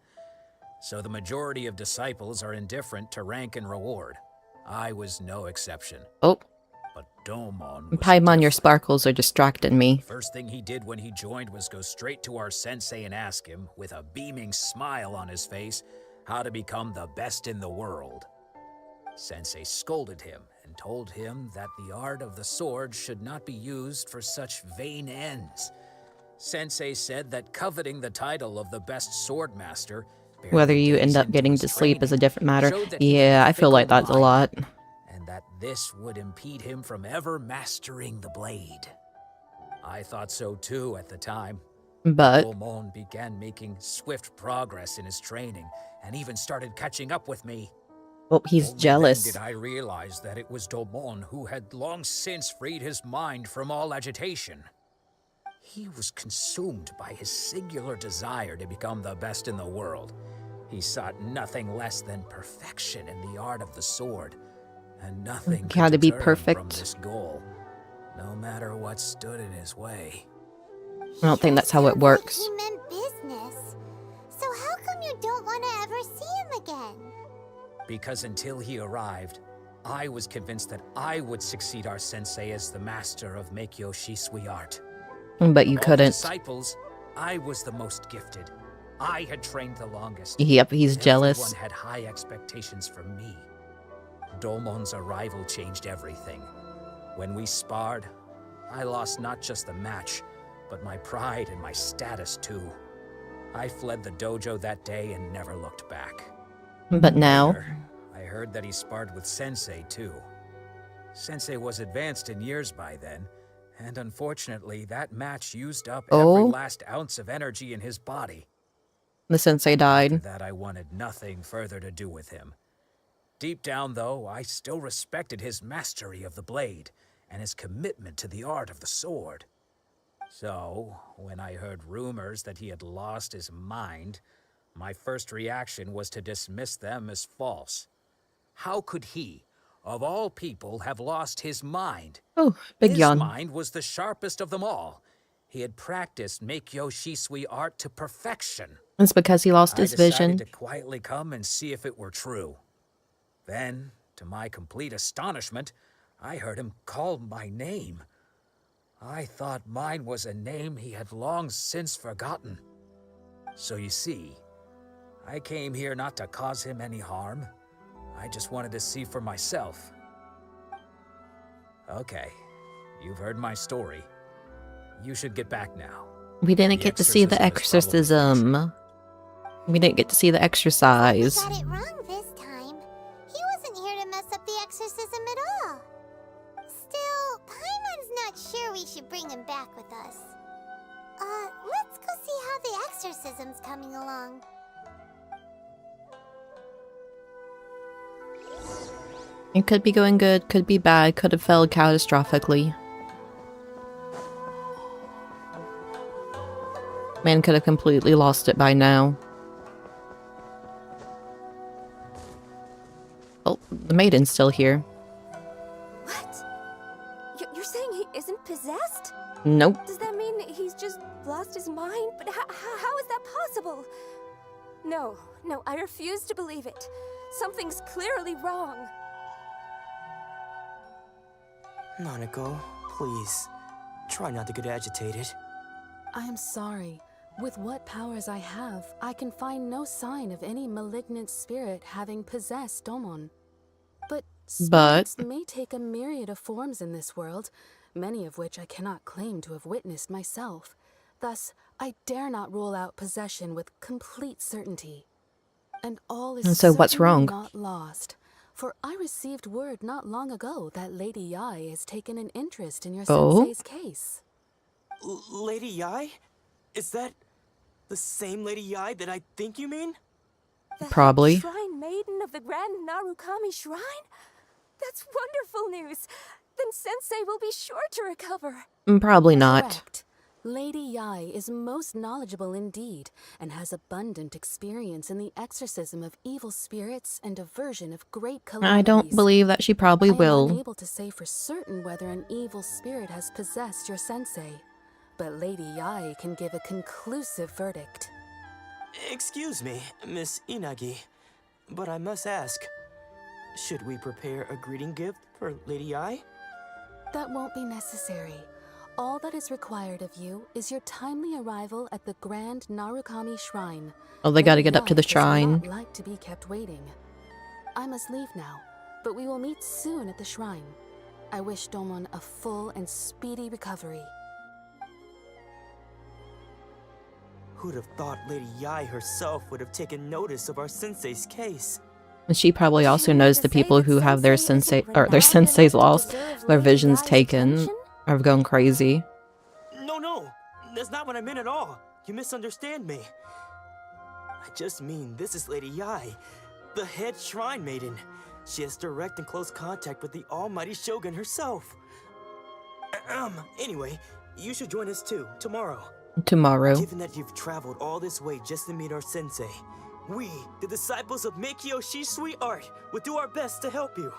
So the majority of disciples are indifferent to rank and reward. I was no exception. Oh. But Domon was Paimon, your different. sparkles are distracting me. First thing he did when he joined was go straight to our sensei and ask him, with a beaming smile on his face, how to become the best in the world. Sensei scolded him and told him that the art of the sword should not be used for such vain ends. Sensei said that coveting the title of the best sword master, Whether you end up getting to sleep is a different matter. Yeah, I feel like that's a lot. and that this would impede him from ever mastering the blade. I thought so too at the time. But Domon began making swift progress in his training and even started catching up with me. oh, he's Only jealous. Then did I realize that it was Domon who had long since freed his mind from all agitation. He was consumed by his singular desire to become the best in the world. He sought nothing less than perfection in the art of the sword, and nothing could Had to be deter him from perfect. this goal, no matter what stood in his way. I don't think that's how it Sounds works. Like he meant business. So how come you don't want to ever see him again? Because until he arrived, I was convinced that I would succeed our sensei as the master of Make-Yoshi Sui art. But you Of all the couldn't. disciples, I was the most gifted. I had trained the longest. Yep, he's jealous. Everyone had high expectations from me. Domon's arrival changed everything. When we sparred, I lost not just the match, but my pride and my status too. I fled the dojo that day and never looked back. But now, I heard that he sparred with Sensei too. Sensei was advanced in years by then, and unfortunately that match used up every Oh. last ounce of energy in his body. the sensei died. That I wanted nothing further to do with him. Deep down, though, I still respected his mastery of the blade and his commitment to the art of the sword. So, when I heard rumors that he had lost his mind, my first reaction was to dismiss them as false. How could he, of all people, have lost his mind? Oh, big His yawn. mind was the sharpest of them all. He had practiced Make-Yoshi Sui art to perfection. It's because he lost his I decided vision. to quietly come and see if it were true. Then, to my complete astonishment, I heard him call my name. I thought mine was a name he had long since forgotten. So you see, I came here not to cause him any harm. I just wanted to see for myself. Okay, you've heard my story. You should get back now. We didn't get to see the exorcism. We didn't get to see the exercise. Got it wrong this time. He wasn't here to mess up the exorcism at all. Still, Paimon's not sure we should bring him back with us. Let's go see how the exorcism's coming along. It could be going good, could be bad, could have failed catastrophically. Man could have completely lost it by now. Oh, the maiden's still here. What? You're saying he isn't possessed? Nope. Does that mean he's just lost his mind? But how is that possible? No, I refuse to believe it. Something's clearly wrong. Nanako, please, try not to get agitated. I am sorry. With what powers I have, I can find no sign of any malignant spirit having possessed Domon. But spirits may take a myriad of forms in this world, many of which I cannot claim to have witnessed myself. Thus, I dare not rule out possession with complete certainty. And all is so what's wrong? Not lost. For I received word not long ago that Lady Yai has taken an interest in your sensei's case. Lady Yai? Is that the same Lady Yai that I think you mean? Probably. Shrine Maiden of the Grand Narukami Shrine? That's wonderful news. Then Sensei will be sure to recover. Probably not. Correct. Lady Yai is most knowledgeable indeed, and has abundant experience in the exorcism of evil spirits and aversion of great calamities. I don't believe that she probably will. I am unable to say for certain whether an evil spirit has possessed your sensei, but Lady Yai can give a conclusive verdict. Excuse me, Miss Inagi, but I must ask, should we prepare a greeting gift for Lady Yai? That won't be necessary. All that is required of you is your timely arrival at the Grand Narukami Shrine. Oh, they gotta get up to the Yai shrine. does not like to be kept waiting. I must leave now, but we will meet soon at the shrine. I wish Domon a full and speedy recovery. Who'd have thought Lady Yai herself would have taken notice of our sensei's case? And she probably also knows the people who have their sensei or their senseis lost, their visions taken, are going crazy. No, that's not what I meant at all. You misunderstand me. I just mean this is Lady Yai, the head shrine maiden. She has direct and close contact with the almighty Shogun herself. Anyway, you should join us too, tomorrow. Tomorrow. Given that you've traveled all this way just to meet our sensei, we, the disciples of Meikyo Shisui Art, will do our best to help you.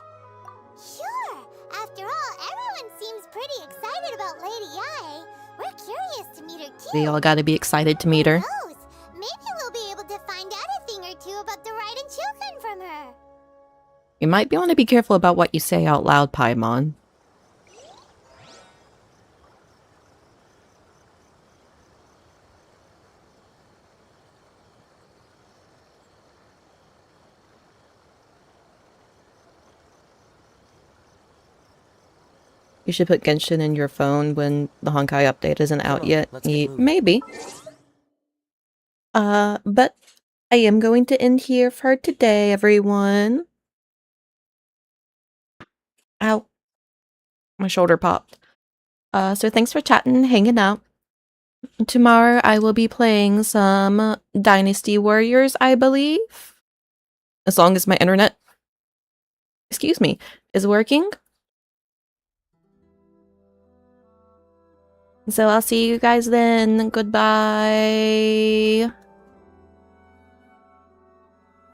Sure! After all, everyone seems pretty excited about Lady Yai. We're curious to meet her too. We all gotta be excited to meet her. Who knows? Maybe we'll be able to find out a thing or two about the Raiden Shogun from her. You might want to be careful about what you say out loud, Paimon. You should put Genshin in your phone when the Honkai update isn't out yet. Maybe. But I am going to end here for today, everyone. Ow. My shoulder popped. So thanks for chatting, hanging out. Tomorrow I will be playing some Dynasty Warriors, I believe. As long as my internet, excuse me, is working. So I'll see you guys then. Goodbye.